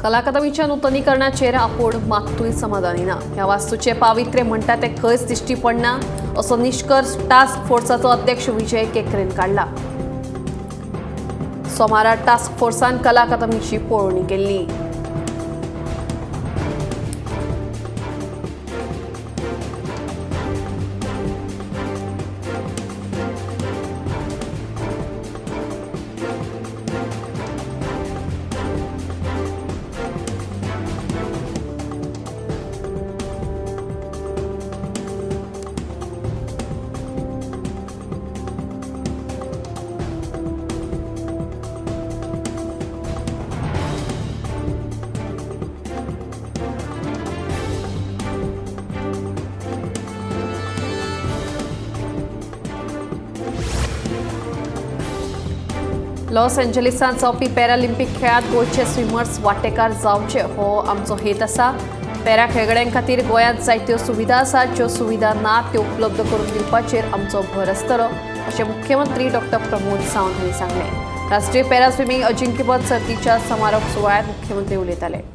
कला अकादमीच्या नूतनीकरणाचेर आपूण मागतूय समाधानी ना। ह्या वास्तूचे पावित्र्य म्हणटा ते खंयच दिश्टी पडना असो निष्कर्ष टास्क फोर्साचो अध्यक्ष विजय केकरेन काढला। सोमारा टास्क फोर्सान कला अकादमीची पळोवणी केल्ली। लॉस एंजलिसांत जावपी पॅरालिंपीक खेळांत गोंयचे स्विमर्स वांटेकार जावचे हो आमचो हेत आसा। पॅरा खेळगड्यां खातीर गोंयांत जायत्यो सुविधा आसात, ज्यो सुविधा ना त्यो उपलब्ध करून दिवपाचेर आमचो भर आसतलो अशें मुख्यमंत्री डॉ. प्रमोद सावंत हांणी सांगलें। राष्ट्रीय पॅरा स्विमींग अजिंक्यपद सर्तीच्या समारोप सुवाळ्यात मुख्यमंत्री उलयताले।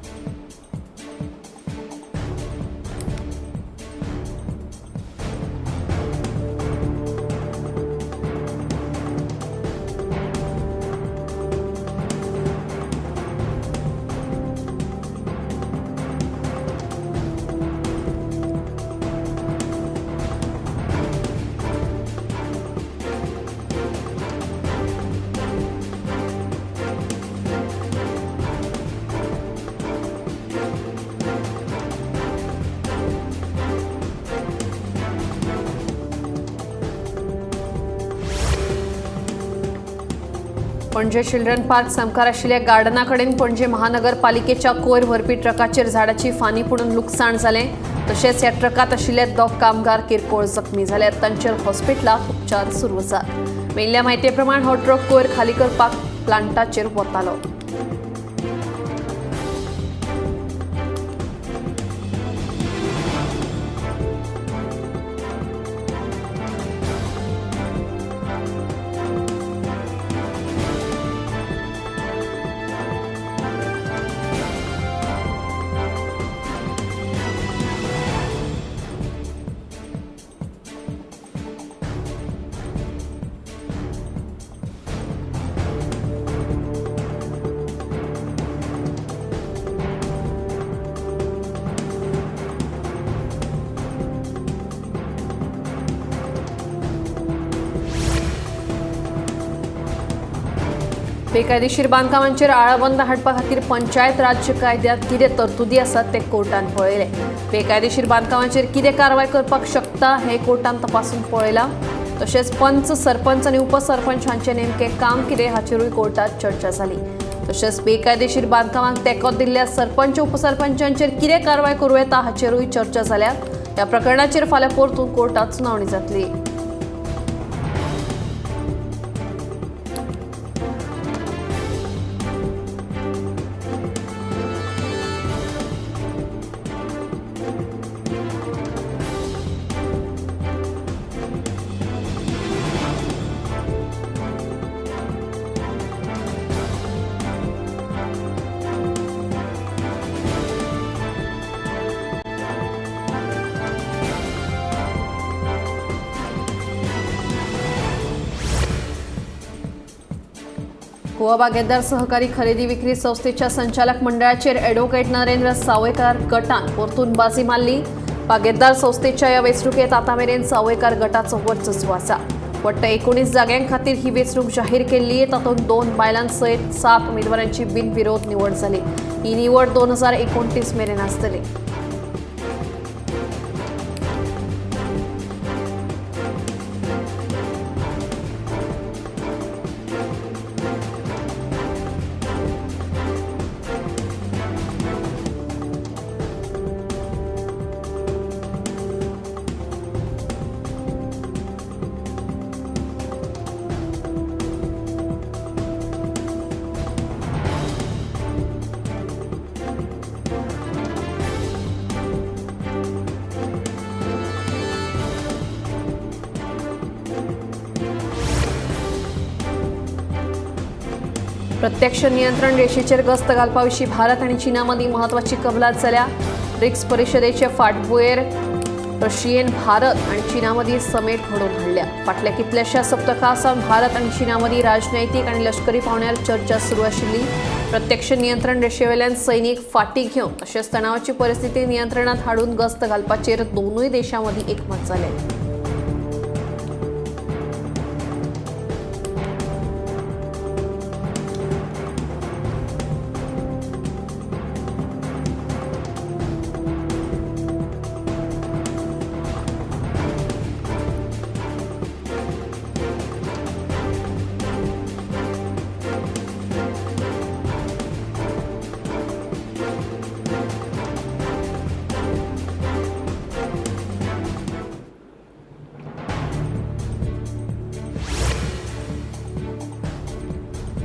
पणजे चिल्ड्रन पार्क समकार आशिल्ल्या गार्डना कडेन पणजे महानगरपालिकेच्या कोयर व्हरपी ट्रकाचेर झाडाची फानी पडून लुकसाण जालें। तशेंच ह्या ट्रकात आशिल्ले 2 कामगार किरकोळ जखमी जाल्यात, तांचेर हॉस्पिटलांत उपचार सुरू आसात। मेळिल्ल्या म्हायते प्रमाण हो ट्रक कोयर खाली करपाक प्लांटाचेर वतालो। बेकायदेशीर बांदकामांचेर आळाबंद हाडपा खातीर पंचायत राज्य कायद्यांत कितें तरतुदी आसात ते कोर्टान पळयले। बेकायदेशीर बांदकामांचेर कितें कारवाय करपाक शकता हें कोर्टान तपासून पळयलां। तशेंच पंच, सरपंच आनी उपसरपंच हांचें नेमकें काम कितें हाचेरूय कोर्टात चर्चा जाली। तशेंच बेकायदेशीर बांदकामांक तेंको दिल्ल्या सरपंच, उपसरपंचांचेर कितें कारवाय करूं येता हाचेरूय चर्चा जाल्या। ह्या प्रकरणाचेर फाल्यां परतून कोर्टात सुनावणी जातली। गोवा बागेदार सहकारी खरेदी विक्री संस्थेच्या संचालक मंडळाचेर ॲडव्होकेट नरेंद्र सावयकार गटान परतून बाजी मारली। बागेदार संस्थेच्या ह्या वेंचणुकेंत आतांमेरेन सावयकार गटाचो वर्चस्व आसा। वट्ट 19 जाग्यां खातीर ही वेंचणूक जाहीर केल्ली। तातूंत 2 बायलां सयत 7 उमेदवारांची बिनविरोध निवड जाली। ही निवड 2029 मेरेन आसतली। प्रत्यक्ष नियंत्रण रेषेचेर गस्त घालपाविशीं भारत आनी चीना मदीं म्हत्वाची कबलात जाल्या. ब्रिक्स परिशदेचे फाटभुंयेर रशियेन भारत आनी चीना मदीं समेट घडोवन हाडल्या. फाटल्या कितल्याश्या सप्तकांसावन भारत आनी चीना मदीं राजनैतीक आनी लश्करी पावंड्यार चर्चा सुरू आशिल्ली. प्रत्यक्ष नियंत्रण रेषेवेल्यान सैनीक फाटीं घेवन तशेंच तणावाची परिस्थिती नियंत्रणात हाडून गस्त घालपाचेर दोनूय देशां मदीं एकमत जालें.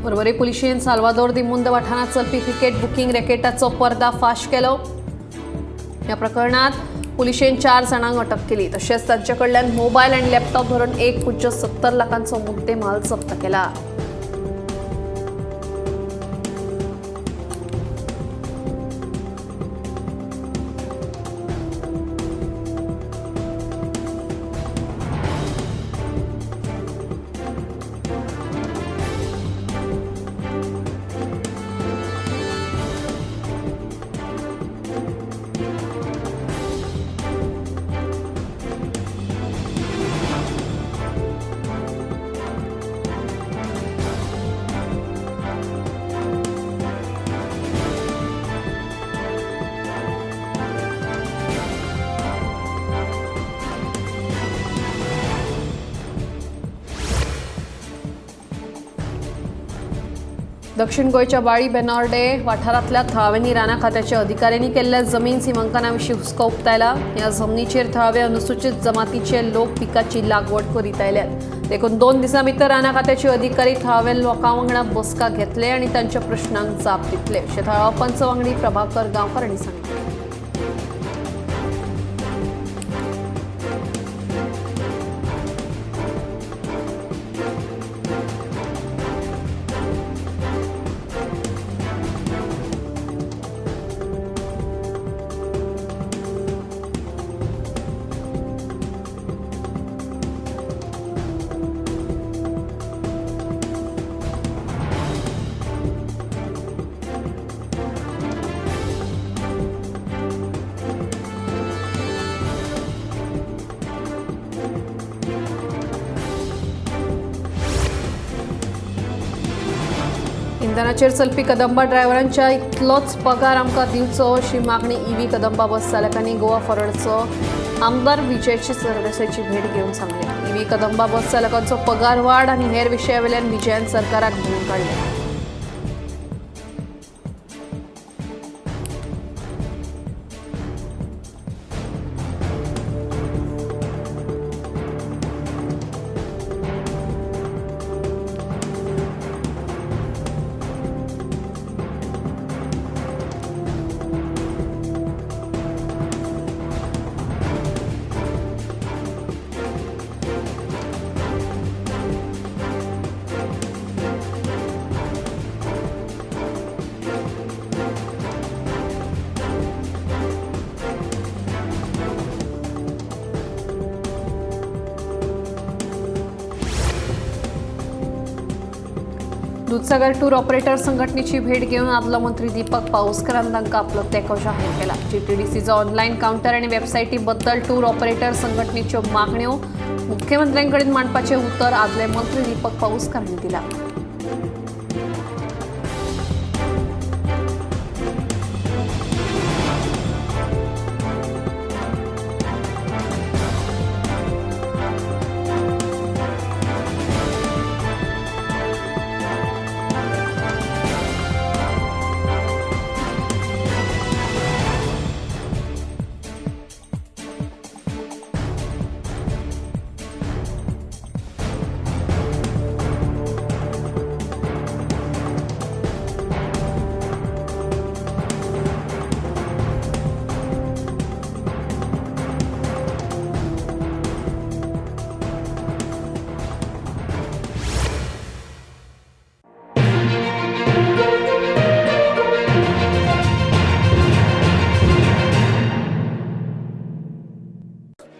परवरी पुलिशेन साल्वादोर दी मुंद वाठारांत चलपी क्रिकेट बुकींग रॅकेटाचो पर्दाफाश केलो. ह्या प्रकरणात पुलिशेन 4 जाणांक अटक केली. तशेंच तांचे कडल्यान मोबायल आनी लॅपटॉप धरून 1.70 लाखांचो मुद्देमाल जप्त केला. दक्षिण गोयच्या बाळी बेनॉर्डे वाठारांतल्या थळाव्यांनी राना खात्याच्या अधिकाऱ्यांनी केल्ल्या जमीन सिमांकनाविशीं हुस्को उक्तायला. ह्या जमनीचेर थळावे अनुसूचित जमातीचे लोक पिकाची लागवड करीत आयल्यात. देखून 2 दिसां भितर राना खात्याचे अधिकारी थळाव्या लोकां वांगडा बसका घेतले आनी तांच्या प्रश्नांक जाप दितले अशें थळावो पंच वांगडी प्रभाकर गांवकार हांणी सांगलें. इंधनाचेर चलपी कदंबा ड्रायव्हरांच्या इतलोच पगार आमकां दिवचो अशी मागणी ईव्ही कदंबा बस चालकांनी गोवा फॉरवर्डचो आमदार विजयची सरदेसाईची भेट घेवन सांगले. ईव्ही कदंबा बस चालकांचो पगार वाड आनी हेर विशयावेल्यान विजयान सरकाराक धुवून काडले. दूधसागर टूर ऑपरेटर संघटनेची भेट घेऊन आदलो मंत्री दीपक पाऊसकरान तांकां आपलो तेंको जाहीर केला. जीटीडीसीचो ऑनलायन कावंटर आनी वेबसायटी बद्दल टूर ऑपरेटर संघटनेच्यो मागण्यो मुख्यमंत्र्यांकडेन मांडपाचें उतर आदले मंत्री दीपक पाऊसकर हांणी दिलां.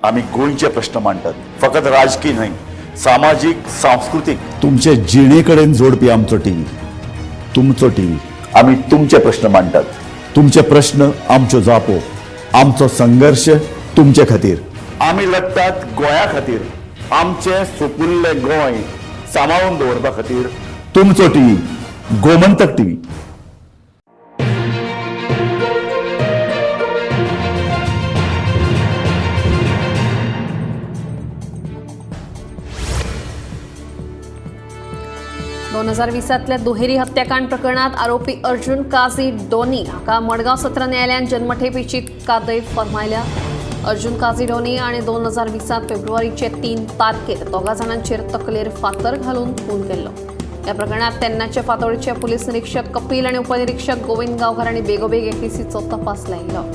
आम्ही गोंयचे प्रश्न मांडटात, फकत राजकीय न्हय, सामाजीक सांस्कृतिक. तुमचे जिणेकडेन जोडपी आमचो टीव्ही, तुमचो टीव्ही. आम्ही तुमचे प्रश्न मांडटात. तुमचे प्रश्न आमच्यो जापो, आमचो संघर्ष तुमचे खातीर. आम्ही लढटात गोंया खातीर, आमचे सोपुल्ले गोंय सांबाळून दवरपा खातीर. तुमचो टीव्ही, गोमंतक टीव्ही. दोन 2020तल्या दुहेरी हत्याकांड प्रकरणात आरोपी अर्जुन काझी डोनी हाका मडगांव सत्र न्यायालयान जन्मठेपेची कादय फरमायल्या. अर्जुन काझी डोनी आणि 2020 फेब्रुवारीचे 3 तारखेर दोगा जाणांचेर तकलेर फातर घालून खून केल्लो. या प्रकरणात तेन्नाचे फातोर्डेचे पुलीस निरीक्षक कपिल आणि उपनिरीक्षक गोविंद गांवकर हांणी बेगोबेग हे केसीचो तपास लायिल्लो.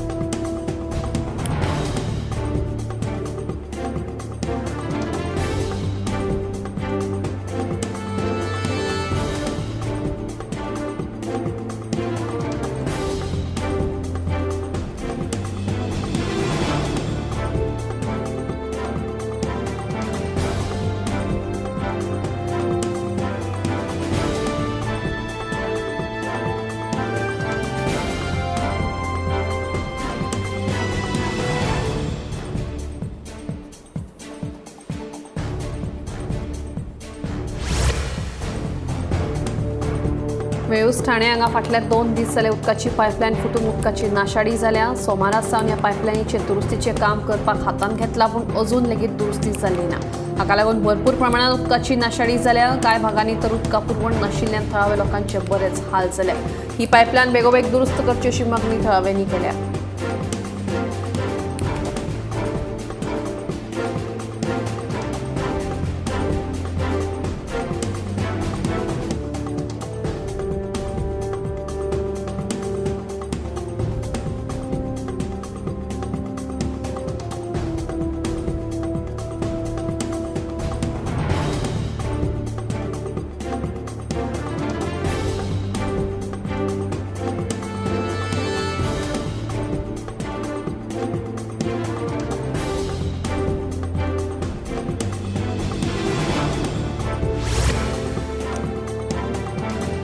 वेळूस ठाणे हांगा फाटल्या 2 दीस जाले उदकाची पायपलायन फुटून उदकाची नाशाडी जाल्या. सोमारा सावन ह्या पायपलायनीचे दुरुस्तीचे काम करपाक हातान घेतला, पूण अजून लेगीत दुरुस्ती जाल्ली ना. हाका लागून भरपूर प्रमाणात उदकाची नाशाडी जाल्या. कांय भागांनी तर उदका पुरवण नाशिल्ल्यान थळाव्या लोकांचे बरेच हाल जाले. ही पायपलायन बेगोबेग दुरुस्त करची अशी मागणी थळाव्यांनी केल्या.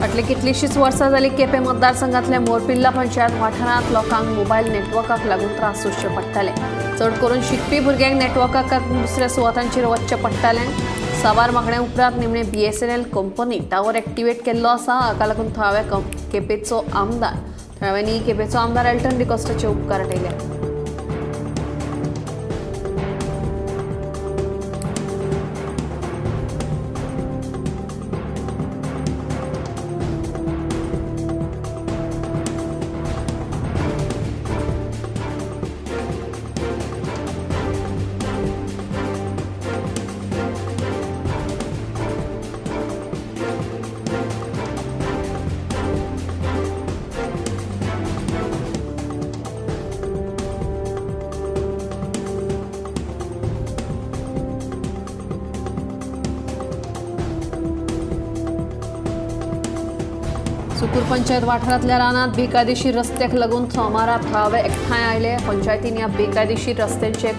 फाटली कितलीशीच वर्सां जाली केपें मतदारसंघातल्या मोरपिल्ला पंचायत वाठारांत लोकांक मोबायल नेटवर्काक लागून त्रास सोंसचे पडटाले. चड करून शिकपी भुरग्यांक नेटवर्काक दुसऱ्या सुवातांचेर वचचें पडटालें. साबार मागण्या उपरांत निमणे BSNL कंपनी टावर एक्टिवेट केल्लो आसा. हाका लागून थळाव्या केपेंचो आमदार एल्टन डिकोस्टाचे उपकार आटयल्या. सुकूर पंचायत वाठारांतल्या रानांत बेकायदेशीर रस्त्याक लागून सोमारा थळावे एकठांय आयले. पंचायतीन ह्या बेकायदेशीर रस्त्यांचेर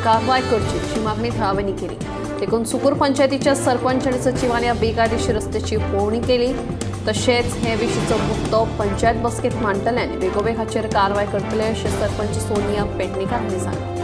कारवाय करची अशी मागणी थळाव्यांनी केली. देखून सुकूर पंचायतीच्या सरपंच आनी सचिवान ह्या बेकायदेशीर रस्त्याची पळोवणी केली. तशेंच हे विशींचो मुद्दो पंचायत बसकेंत मांडटले आनी बेगोबेग हाचेर कारवाय करतले अशें सरपंच सोनिया पेडणेकर हांणी सांगलें.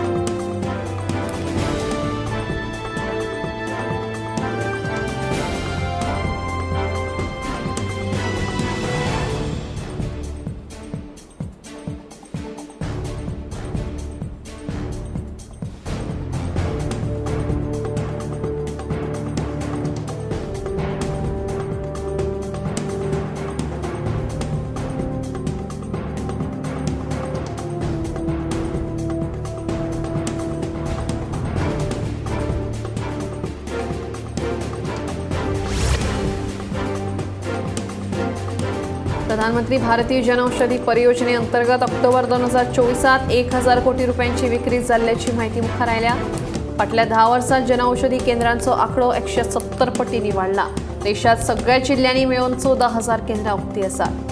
प्रधानमंत्री भारतीय जनौषधी परियोजनेअंतर्गत ऑक्टोबर 2024 1000 कोटी रुपयांची विक्री जाल्ल्याची माहिती मुखार आयल्या. फाटल्या 10 वर्सांत जनऔषधी केंद्रांचो आंकडो 170 पटींनी वाडला. देशात सगळ्या जिल्ह्यांनी मेळून 14,000 केंद्रां उक्ती आसात.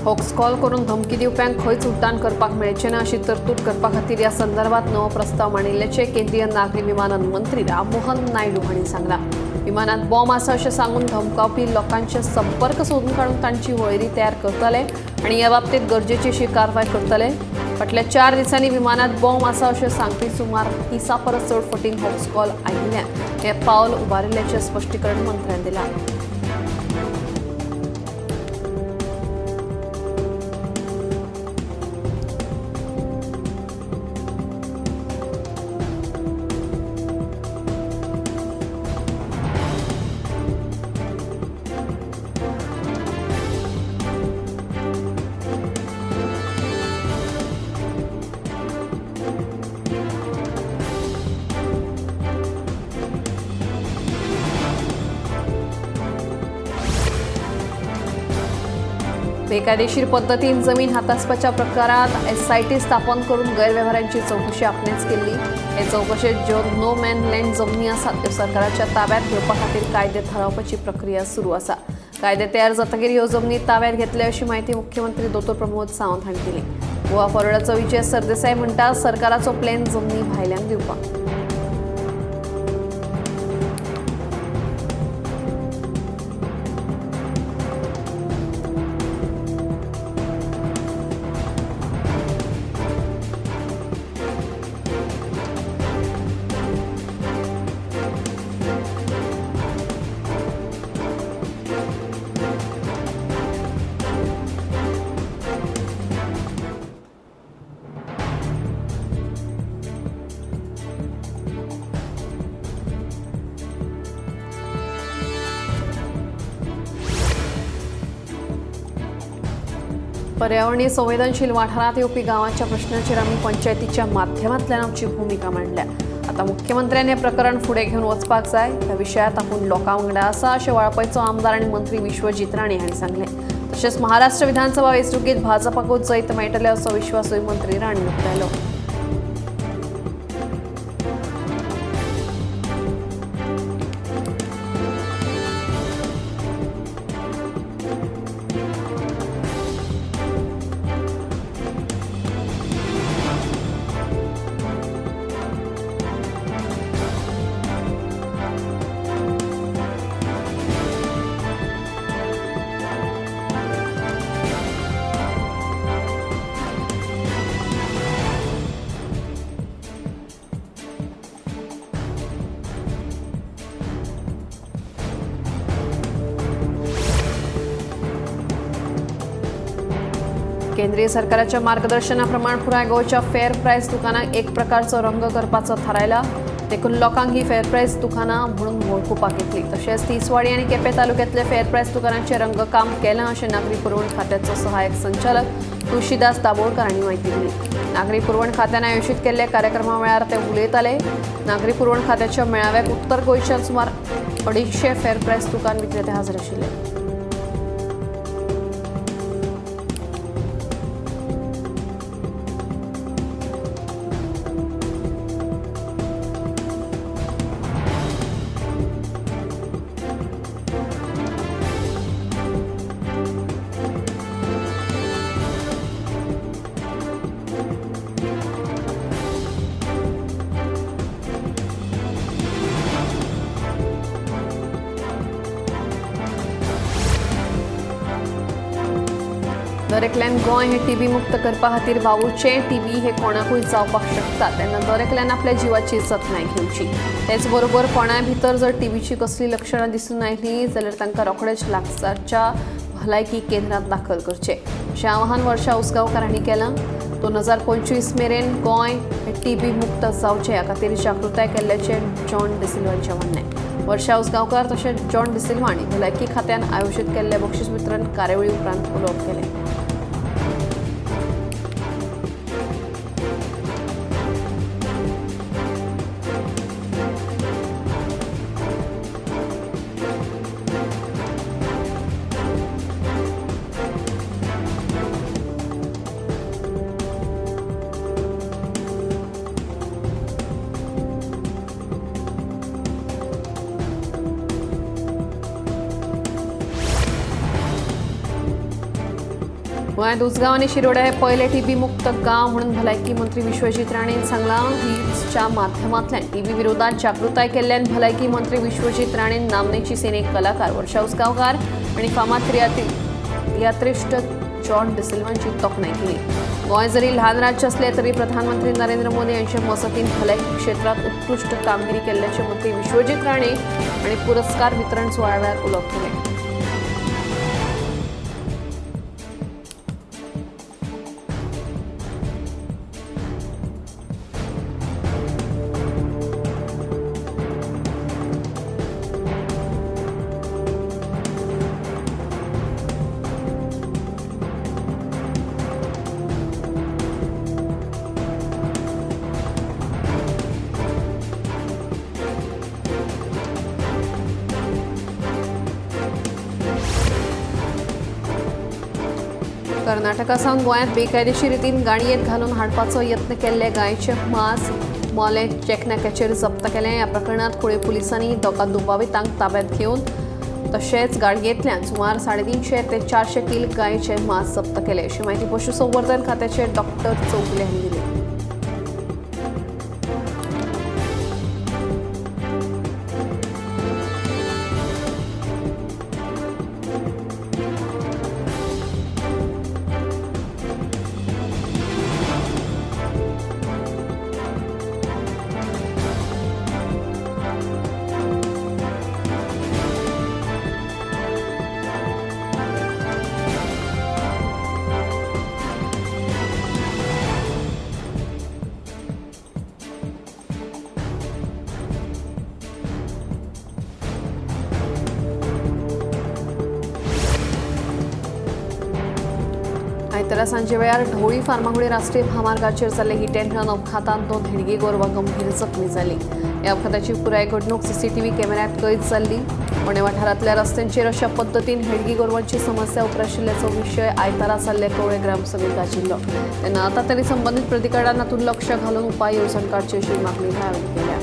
होक्स कॉल करून धमकी दिवप्यांक खंयच उड्डाण करपाक मेळचें ना अशी तरतूद करपा खातीर ह्या संदर्भात नवो प्रस्ताव मांडिल्ल्याचे केंद्रीय नागरी विमानन मंत्री राममोहन नायडू हांणी सांगलां. विमानात बॉम्ब आसा अशें सांगून धमकावपी लोकांचे संपर्क सोदून काडून तांची वळेरी तयार करतले आनी ह्या बाबतींत गरजेची अशी कारवाय करतले. फाटल्या 4 दिसांनी विमानात बॉम्ब आसा अशें सांगपी सुमार 30 परस चड फावटीं होक्स कॉल आयिल्ल्यान हें पावल उबारिल्ल्याचें स्पश्टीकरण मंत्र्यान दिलां. बेकायदेशीर पद्धतीन जमीन हातासपाच्या प्रकारात SIT स्थापन करून गैरव्यवहारांची चौकशी आपणेच केली. हे चौकशेत ज्यो नो मॅन लँड जमनी आसात त्यो सरकाराच्या ताब्यात घेवपा खातीर कायदे थारावपाची प्रक्रिया सुरू आसा. कायदे तयार जातकीर ह्यो जमनी ताब्यात घेतले अशी माहिती मुख्यमंत्री दोतोर प्रमोद सावंत हांणी दिली. गोवा फॉरवर्डाचो विजय सरदेसाय म्हणटा सरकाराचो प्लॅन जमनी भायल्यांक दिवपाक. पर्यावरणीय संवेदनशील वाठारात येवपी गांवांच्या प्रश्नांचेर आमी पंचायतीच्या माध्यमांतल्यान आमची भूमिका मांडल्या. आता मुख्यमंत्र्यान हें प्रकरण फुडें घेवन वचपाक जाय. ह्या विशयात आपूण लोकां वांगडा आसा अशें वाळपयचो आमदार आनी मंत्री विश्वजीत राणे हांणी सांगलें. तशेंच महाराष्ट्र विधानसभा वेंचणुकेंत भाजपाकूच जैत मेळटले असो विश्वासूय मंत्री राणे उक्तायलो. केंद्रीय सरकाराच्या मार्गदर्शनाप्रमाण पुराय गोंयच्या फेअर प्रायस दुकानांक एक प्रकारचो रंग करपाचो थारायला. देखून लोकांक ही फेअर प्रायस दुकानां म्हणून वळखुपाक येतली. तशेंच तिसवाडी आनी केपें तालुक्यांतले फेअर प्रायस दुकानांचें रंगकाम केलां अशें नागरी पुरवण खात्याचो सहाय्यक संचालक तुळशीदास दाबोळकर हांणी म्हायती दिली. नागरी पुरवण खात्यान आयोजीत केल्ल्या कार्यक्रमा वेळार ते उलयताले. नागरी पुरवण खात्याच्या मेळाव्याक उत्तर गोंयच्यान सुमार 250 फेअर प्रायस दुकान विक्रेते हाजीर आशिल्ले. दरेकल्यान गोंय हे टीबी मुक्त करपा खातीर वावुरचें. टीबी हे कोणाकूय जावपाक शकता तेन्ना दरेकल्यान आपल्या जिवाची जतनाय घेवची. तेच बरोबर कोणाय भितर जर टीबीची कसली लक्षणां दिसून आयलीं जाल्यार तांकां रोखडेच लागसारच्या भलायकी केंद्रांत दाखल करचें अशें आवाहन वर्षा उसगांवकार हांणी केलां. 2025 मेरेन गोंय हे टीबी मुक्त जावचें ह्या खातीर जागृताय केल्ल्याचें जॉन डिसिल्वांचें म्हणणें. वर्षा उसगांवकार तशेंच जॉन डिसिल्वा हांणी भलायकी खात्यान आयोजीत केल्ले बक्षीस वितरण कार्यावळी उपरांत उलोवप केलें. गोंयांत उसगांव आनी शिरोड्या हे पयले टीबी मुक्त गांव म्हणून भलायकी मंत्री विश्वजीत राणेन सांगलां. हिल्सच्या माध्यमांतल्यान टीबी विरोधात जागृताय केल्ल्यान भलायकी मंत्री विश्वजीत राणेन नामनेची सिनेक कलाकार वर्षा उसगांवकार आनी फामाद तियात्रिस्ट जॉन डिसिल्वांची तोखणाय केली. गोंय जरी ल्हान राज्य असले तरी प्रधानमंत्री नरेंद्र मोदी यांच्या मसतीन भलायकी क्षेत्रात उत्कृष्ट कामगिरी केल्ल्याचे मंत्री विश्वजीत राणे आणि पुरस्कार वितरण सुवाळ्यात उलोवप केले. कर्नाटकासावन गोंयांत बेकायदेशीर रितीन गाडयेंत घालून हाडपाचो यत्न केल्ले गायचे मांस मोले चेकनाक्याचेर जप्त केलें. ह्या प्रकरणात कुळे पुलिसांनी दोगा दुबावितांक ताब्यात घेवन तशेंच गाडयेंतल्यान सुमार 350 ते 400 किल गायचे मांस जप्त केले अशी माहिती पशुसंवर्धन खात्याचे डॉक्टर चौगुले हांणी दिली. आयतारा सांजे वेळार ढवळी फार्मागुडी राष्ट्रीय महामार्गाचेर जाल्ले हिट एंड रन अपघातांत 2 हेडगी गोरवां गंभीर जखमी जाली. ह्या अपघाताची पुराय घडणूक सीसीटीव्ही कॅमेऱ्यात कैद जाल्ली. पुणे वाठारांतल्या रस्त्यांचेर अशा पद्दतीन हेडगी गोरवांची समस्या उप्राशिल्ल्याचो विशय आयतारा जाल्ले कवळे ग्रामसभेत गाजिल्लो. तेन्ना आतां तरी संबंदीत प्राधिकरणान हातूंत लक्ष घालून उपाय येवजण काडची अशी मागणी हांवें केल्या.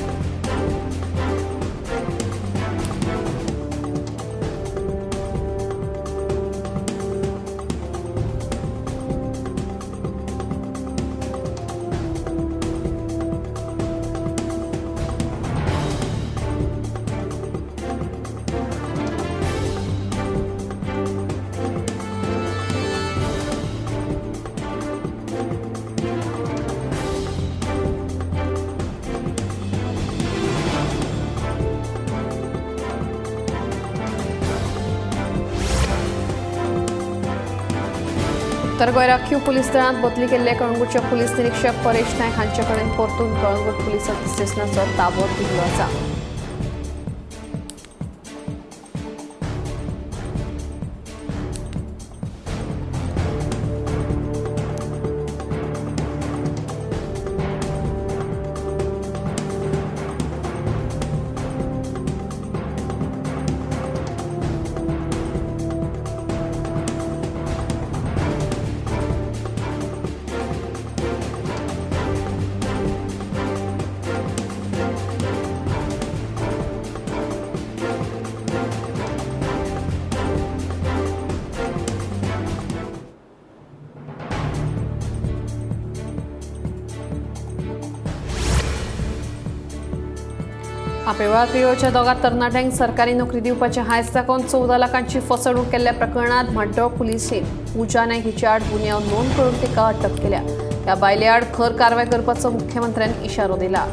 उत्तर गोंय राखीव पुलीस दळांत बदली केल्ले कळंगूटचे पुलीस निरीक्षक परेश नायक हांचे कडेन परतून कळंगूट पुलीस स्टेशनाचो ताबो दिल्लो आसा. आपेवळा पिरोच्या दोगा तरणाट्यांक सरकारी नोकरी दिवपाचे हायस दाखोवन 14 लाखांची फसवणूक केल्ल्या प्रकरणात म्हाड्डोळ पुलिसेन पूजा नायक हिचे आड गुन्यांव नोंद करून तिका अटक केल्या. ह्या बायले आड खर कारवाय करपाचो मुख्यमंत्र्यान इशारो दिला.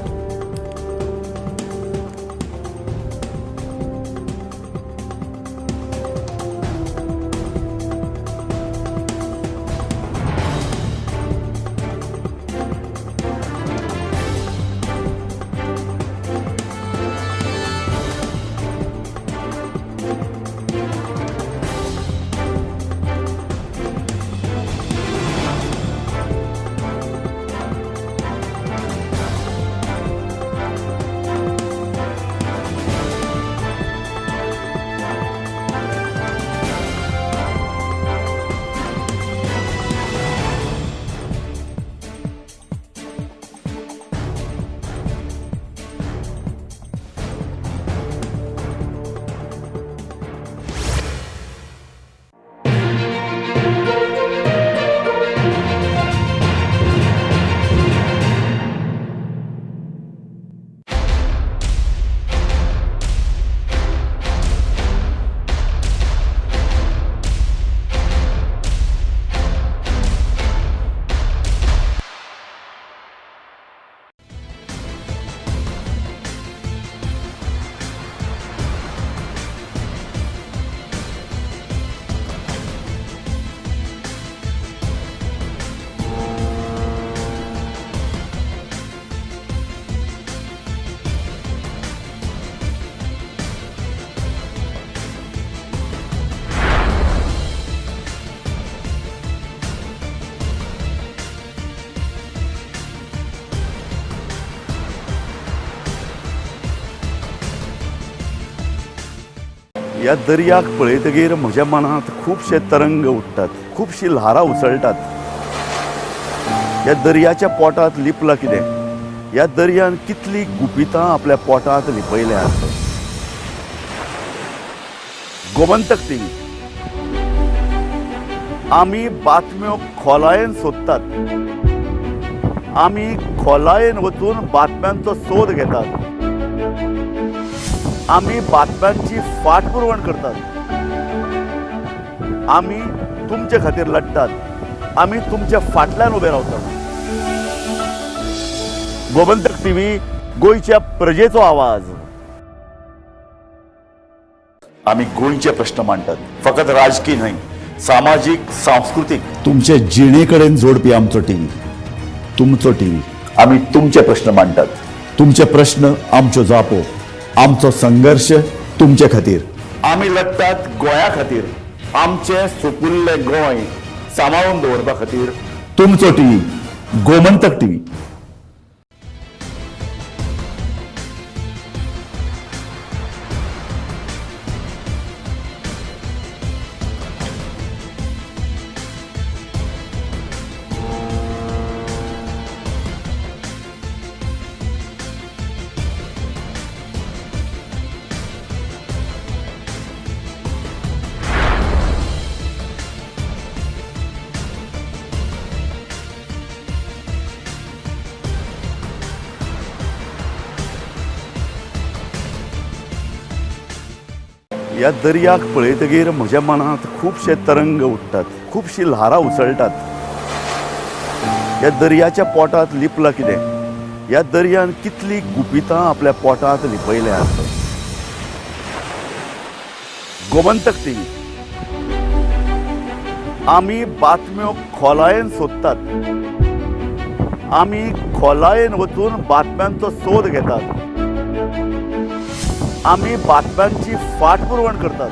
ह्या दर्याक पळयतकीर म्हज्या मनांत खुबशे तरंग उठतात, खुबशीं ल्हारां उसळटात. ह्या दर्याच्या पोटांत लिपलां कितें? ह्या दर्यान कितलीं गुपितां आपल्या पोटांत लिपयल्यात. गोमंतक टीव्ही. आमी बातम्यो खोलायेन सोदतात. आमी खोलायेन वचून बातम्यांचो सोद घेतात. आमी बातम्यांची फाटपुरवण करतात. आमी तुमचे खातीर लढटात. आमी तुमच्या फाटल्यान उबे रावतात. गोमंतक टीव्ही, गोंयच्या प्रजेचो आवाज. आम्ही गोंयचे प्रश्न मांडटात, फकत राजकीय न्हय, सामाजीक, सांस्कृतिक. तुमचे जिणेकडेन जोडपी आमचो टीव्ही, तुमचो टीव्ही. आम्ही तुमचे प्रश्न मांडटात. तुमचे प्रश्न आमच्यो जापो, आमचो संघर्ष तुमचे खातीर. आम्ही लढटात गोंया खातीर. आमचे सोपुल्ले गोंय सांबाळून दवरपा खातीर. तुमचो टीव्ही, गोमंतक टीव्ही. ह्या दर्याक पळयतकीर म्हज्या मनांत खुबशे तरंग उठतात, खुबशीं ल्हारां उसळटात. ह्या दर्याच्या पोटांत लिपलां कितें? ह्या दर्यान कितलीं गुपितां आपल्या पोटांत लिपयल्यात. गोमंतक टीव्ही. आमी बातम्यो खोलायेन सोदतात. आमी खोलायेन वचून बातम्यांचो सोद घेतात. आमी बातम्यांची फाटपुरवण करतात.